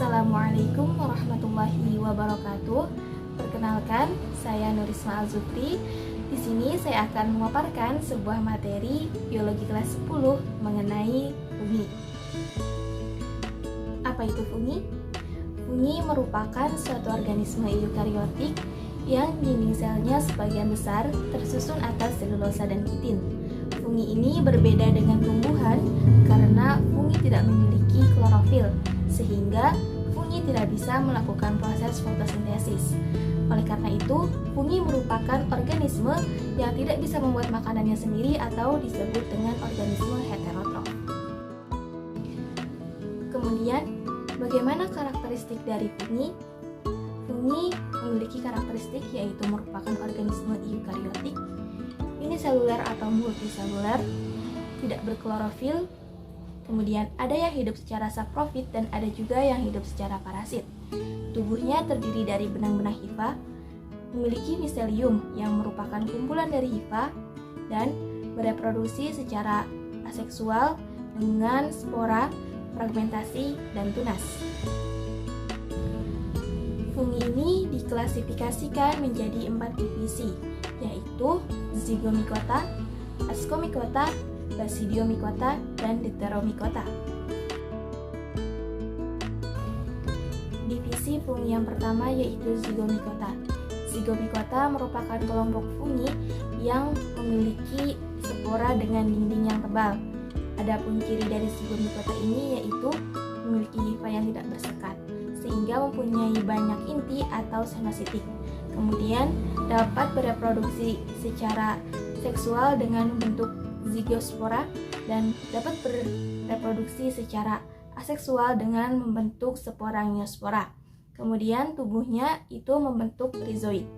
Assalamualaikum warahmatullahi wabarakatuh. Perkenalkan, saya Nurisma Al-Zufri. Di sini saya akan memaparkan sebuah materi biologi kelas 10 mengenai fungi. Apa itu fungi? Fungi merupakan suatu organisme eukariotik yang dinding selnya sebagian besar tersusun atas selulosa dan kitin. Fungi ini berbeda dengan tumbuhan karena fungi tidak memiliki klorofil, sehingga fungi tidak bisa melakukan proses fotosintesis. Oleh karena itu, fungi merupakan organisme yang tidak bisa membuat makanannya sendiri atau disebut dengan organisme heterotrof. Kemudian, bagaimana karakteristik dari fungi? Fungi memiliki karakteristik yaitu merupakan organisme eukariotik, uniseluler atau multiseluler, tidak berklorofil. Kemudian ada yang hidup secara saprofit dan ada juga yang hidup secara parasit. Tubuhnya terdiri dari benang-benang hifa, memiliki miselium yang merupakan kumpulan dari hifa, dan bereproduksi secara aseksual dengan spora, fragmentasi, dan tunas. Fungi ini diklasifikasikan menjadi 4 divisi, yaitu zygomicota, ascomicota, basidiomicota, dan deuteromicota. Divisi fungi yang pertama yaitu zygomicota. Zygomicota merupakan kelompok fungi yang memiliki spora dengan dinding yang tebal. Adapun ciri dari zygomicota ini yaitu memiliki hifa yang tidak bersekat, sehingga mempunyai banyak inti atau senositik. Kemudian dapat bereproduksi secara seksual dengan bentuk zygospora dan dapat bereproduksi secara aseksual dengan membentuk spora neospora. Kemudian tubuhnya itu membentuk rhizoid.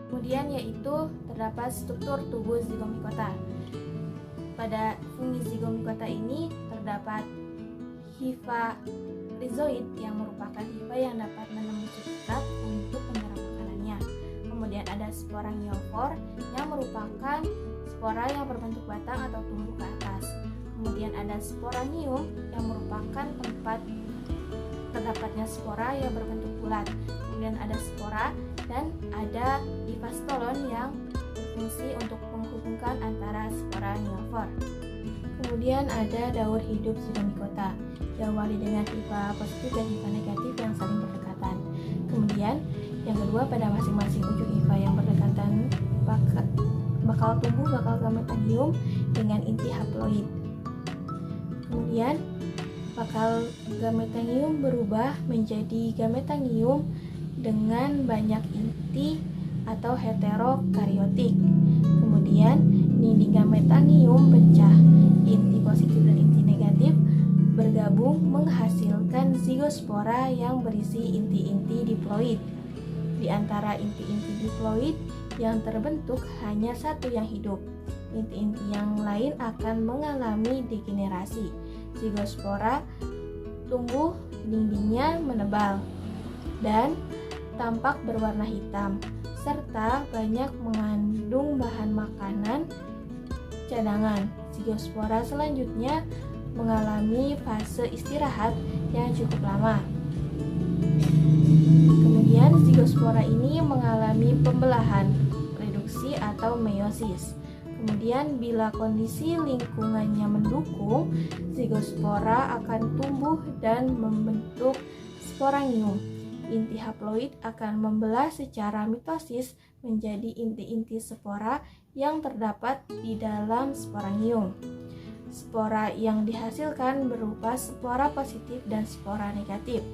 Kemudian yaitu terdapat struktur tubuh zygomicota. Pada fungi zygomicota ini terdapat hifa rhizoid yang merupakan hifa yang dapat menembus substrat untuk menyerap makanannya. Kemudian ada spora neofor yang merupakan spora yang berbentuk batang atau tumbuh ke atas. Kemudian ada sporanium yang merupakan tempat terdapatnya spora yang berbentuk bulat. Kemudian ada spora dan ada hifastolon yang berfungsi untuk menghubungkan antara spora neofor. Kemudian ada daur hidup zygomicota, diawali dengan hifa positif dan hifa negatif yang saling berdekatan. Kemudian yang kedua, pada masing-masing ujung hifa yang berdekatan bakal tumbuh bakal gametanium dengan inti haploid. Kemudian bakal gametanium berubah menjadi gametanium dengan banyak inti atau heterokariotik. Kemudian dinding gametanium pecah, inti positif dan inti negatif bergabung menghasilkan zigospora yang berisi inti-inti diploid. Di antara inti-inti diploid yang terbentuk hanya satu yang hidup. Inti-inti yang lain akan mengalami degenerasi. Zigospora tumbuh, dindingnya menebal dan tampak berwarna hitam, serta banyak mengandung bahan makanan cadangan. Zigospora selanjutnya mengalami fase istirahat yang cukup lama. Kemudian zigospora ini mengalami pembelahan, reduksi atau meiosis. Kemudian bila kondisi lingkungannya mendukung, zigospora akan tumbuh dan membentuk sporanium. Inti haploid akan membelah secara mitosis menjadi inti-inti spora yang terdapat di dalam sporanium. Spora yang dihasilkan berupa spora positif dan spora negatif.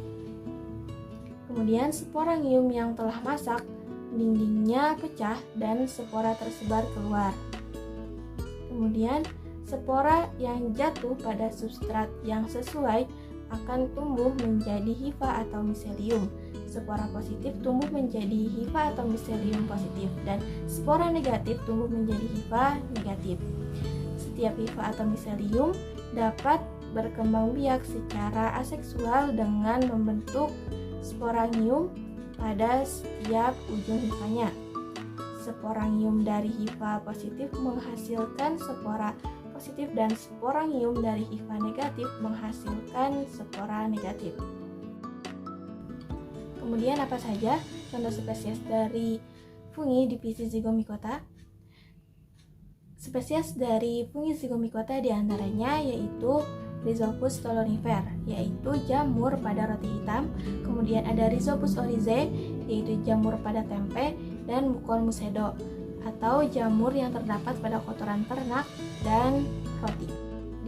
Kemudian sporanium yang telah masak, dindingnya pecah dan spora tersebar keluar. Kemudian spora yang jatuh pada substrat yang sesuai akan tumbuh menjadi hifa atau miselium. Spora positif tumbuh menjadi hifa atau miselium positif dan spora negatif tumbuh menjadi hifa negatif. Setiap hifa atau miselium dapat berkembang biak secara aseksual dengan membentuk sporanium pada setiap ujung hifanya. Sporanium dari hifa positif menghasilkan spora positif dan sporanium dari hifa negatif menghasilkan spora negatif. Kemudian apa saja contoh spesies dari fungi divisi Zygomicota? Spesies dari fungi Zygomicota diantaranya yaitu Rhizopus stolonifer, yaitu jamur pada roti hitam. Kemudian ada Rhizopus oryzae, yaitu jamur pada tempe, dan Mucormucedo, atau jamur yang terdapat pada kotoran ternak dan roti.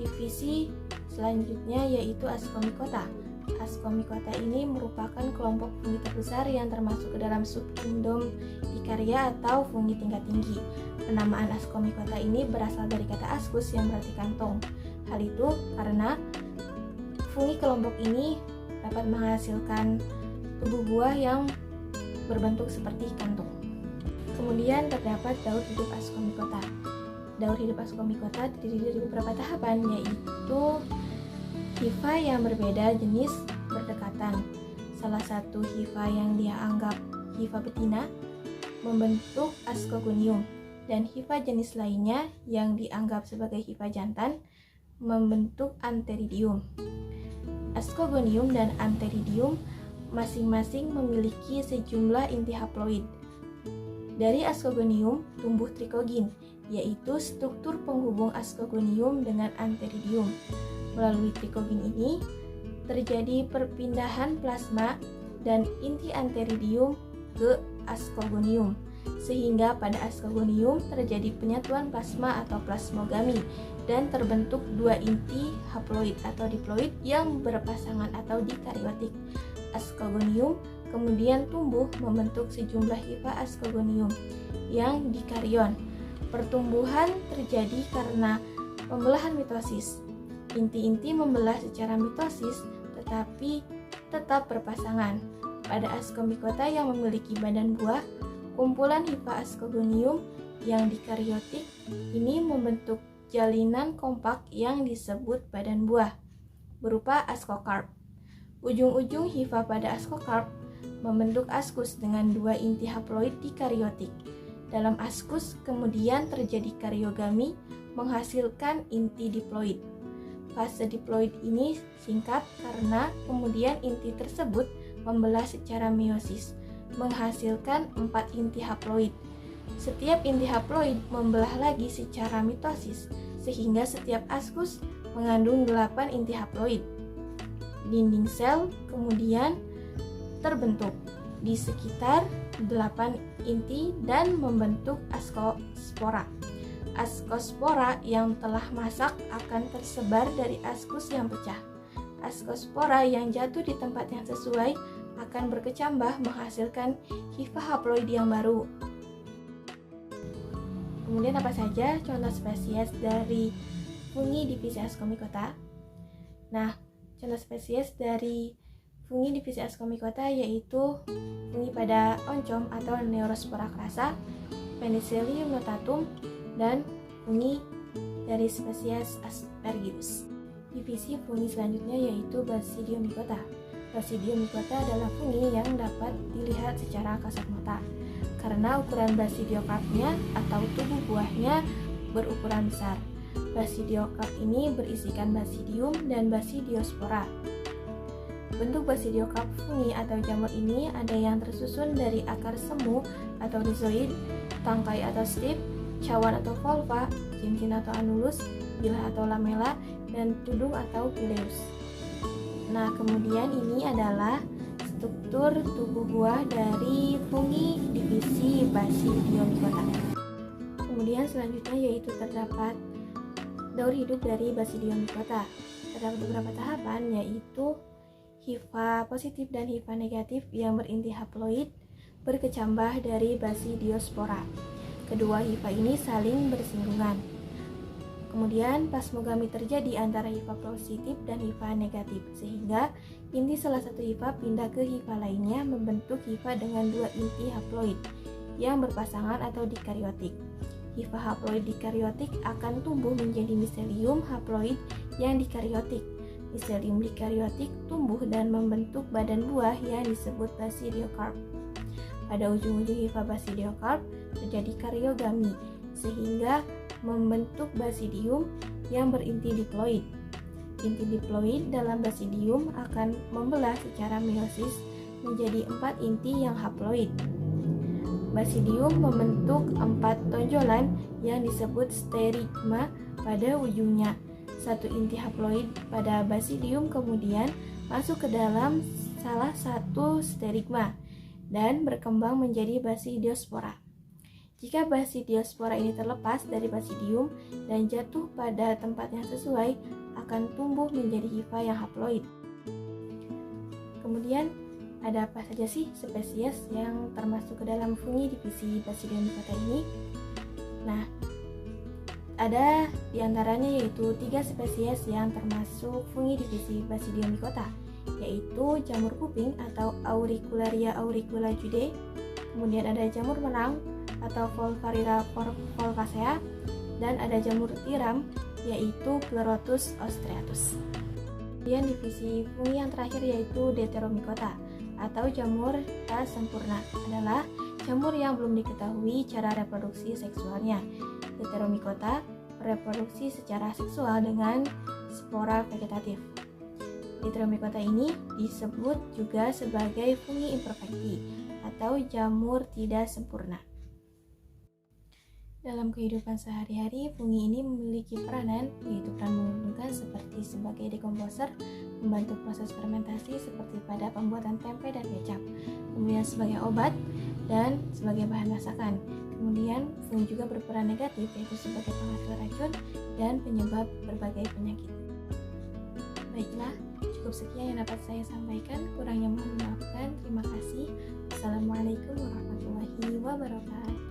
Divisi selanjutnya yaitu Ascomycota. Ascomycota ini merupakan kelompok fungi terbesar yang termasuk ke dalam subkingdom Icaria atau fungi tingkat tinggi. Penamaan Ascomycota ini berasal dari kata ascus yang berarti kantong. Hal itu karena fungi kelompok ini dapat menghasilkan tubuh buah yang berbentuk seperti kantung. Kemudian terdapat daur hidup Ascomycota. Daur hidup Ascomycota terdiri dari beberapa tahapan, yaitu hifa yang berbeda jenis berdekatan. Salah satu hifa yang dia anggap hifa betina membentuk Ascogonium, dan hifa jenis lainnya yang dianggap sebagai hifa jantan membentuk Antheridium. Ascogonium dan Antheridium masing-masing memiliki sejumlah inti haploid. Dari Ascogonium tumbuh trikogin, yaitu struktur penghubung Ascogonium dengan Antheridium. Melalui trikogin ini terjadi perpindahan plasma dan inti Antheridium ke Ascogonium, sehingga pada Ascogonium terjadi penyatuan plasma atau plasmogami dan terbentuk dua inti haploid atau diploid yang berpasangan atau dikaryotik. Ascogonium kemudian tumbuh membentuk sejumlah hifa Ascogonium yang dikaryon. Pertumbuhan terjadi karena pembelahan mitosis. Inti-inti membelah secara mitosis tetapi tetap berpasangan. Pada Ascomycota yang memiliki badan buah, kumpulan hifa Ascogonium yang dikaryotik ini membentuk jalinan kompak yang disebut badan buah berupa ascocarp. Ujung-ujung hifa pada ascocarp membentuk ascus dengan dua inti haploid dikaryotik. Dalam ascus kemudian terjadi karyogami menghasilkan inti diploid. Fase diploid ini singkat karena kemudian inti tersebut membelah secara meiosis, menghasilkan 4 inti haploid. Setiap inti haploid membelah lagi secara mitosis, sehingga setiap ascus mengandung 8 inti haploid. Dinding sel kemudian terbentuk di sekitar 8 inti dan membentuk ascospora. Ascospora yang telah masak akan tersebar dari ascus yang pecah. Ascospora yang jatuh di tempat yang sesuai akan berkecambah menghasilkan hifa haploid yang baru. Kemudian apa saja contoh spesies dari fungi divisi Ascomycota? Nah, contoh spesies dari fungi divisi Ascomycota yaitu fungi pada oncom atau Neurospora crassa, Penicillium notatum, dan fungi dari spesies Aspergillus. Divisi fungi selanjutnya yaitu Basidiomycota. Basidiomycota adalah fungi yang dapat dilihat secara kasat mata karena ukuran basidiokarpnya atau tubuh buahnya berukuran besar. Basidiokarp ini berisikan basidium dan basidiospora. Bentuk basidiokarp fungi atau jamur ini ada yang tersusun dari akar semu atau rhizoid, tangkai atau stip, cawan atau volva, cincin atau anulus, bilah atau lamela, dan tudung atau pileus. Nah, kemudian ini adalah struktur tubuh buah dari fungi divisi Basidiomycota. Kemudian selanjutnya yaitu terdapat daur hidup dari Basidiomycota. Terdapat beberapa tahapan yaitu hifa positif dan hifa negatif yang berinti haploid berkecambah dari Basidiospora. Kedua hifa ini saling bersinggungan. Kemudian plasmogami terjadi antara hifa positif dan hifa negatif, sehingga inti salah satu hifa pindah ke hifa lainnya membentuk hifa dengan dua inti haploid yang berpasangan atau dikaryotik. Hifa haploid dikaryotik akan tumbuh menjadi miselium haploid yang dikaryotik. Miselium dikaryotik tumbuh dan membentuk badan buah yang disebut basidiokarp. Pada ujung-ujung hifa basidiokarp terjadi karyogami, sehingga membentuk basidium yang berinti diploid. Inti diploid dalam basidium akan membelah secara meiosis menjadi 4 inti yang haploid. Basidium membentuk 4 tonjolan yang disebut sterigma pada ujungnya. 1 inti haploid pada basidium kemudian masuk ke dalam salah satu sterigma dan berkembang menjadi basidiospora. Jika basidiospora ini terlepas dari basidium dan jatuh pada tempat yang sesuai, akan tumbuh menjadi hifa yang haploid. Kemudian, ada apa saja sih spesies yang termasuk ke dalam fungi divisi Basidium micota ini? Nah, ada diantaranya yaitu 3 spesies yang termasuk fungi divisi Basidium micota, yaitu jamur kuping atau Auricularia auriculajudae, kemudian ada jamur menang atau Volvarira volvacea, dan ada jamur tiram yaitu Pleurotus ostreatus. Kemudian divisi fungi yang terakhir yaitu Deuteromycota atau jamur tak sempurna, adalah jamur yang belum diketahui cara reproduksi seksualnya. Deuteromycota reproduksi secara seksual dengan spora vegetatif. Deuteromycota ini disebut juga sebagai fungi imperfecti atau jamur tidak sempurna. Dalam kehidupan sehari-hari, fungi ini memiliki peranan, yaitu peran menguntungkan seperti sebagai dekomposer, membantu proses fermentasi seperti pada pembuatan tempe dan kecap, kemudian sebagai obat, dan sebagai bahan masakan. Kemudian, fungi juga berperan negatif, yaitu sebagai penghasil racun dan penyebab berbagai penyakit. Baiklah, cukup sekian yang dapat saya sampaikan, kurangnya mohon dimaafkan. Terima kasih. Wassalamualaikum warahmatullahi wabarakatuh.